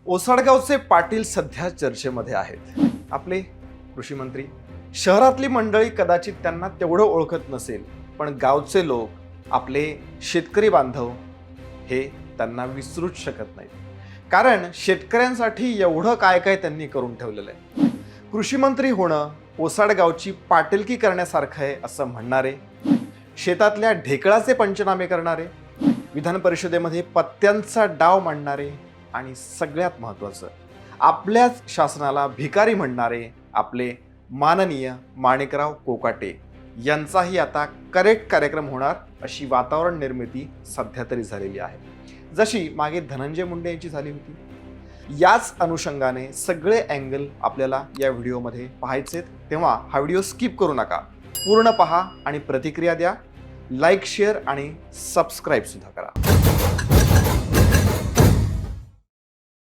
ओसाडगावचे पाटील सध्या चर्चेमध्ये आहेत. आपले कृषी मंत्री. शहरातली मंडळी कदाचित त्यांना तेवढं ओळखत नसेल, पण गावचे लोक, आपले शेतकरी बांधव हे त्यांना विसरूच शकत नाहीत. कारण शेतकऱ्यांसाठी एवढं काय काय त्यांनी करून ठेवलेलं आहे. कृषी मंत्री होणं ओसाडगावची पाटीलकी करण्यासारखं आहे असं म्हणणारे, शेतातल्या ढेकळाचे पंचनामे करणारे, विधान परिषदेमध्ये पत्त्यांचा डाव मांडणारे आणि सगळ्यात महत्त्वाचं आपल्याच शासनाला भिकारी म्हणणारे आपले माननीय माणिकराव कोकाटे यांचाही आता करेक्ट कार्यक्रम होणार अशी वातावरण निर्मिती सध्या तरी झालेली आहे, जशी मागे धनंजय मुंडे यांची झाली होती. याच अनुषंगाने सगळे अँगल आपल्याला या व्हिडिओमध्ये पाहायचेत, तेव्हा हा व्हिडिओ स्किप करू नका, पूर्ण पहा आणि प्रतिक्रिया द्या. लाईक, शेअर आणि सबस्क्राईब सुद्धा करा.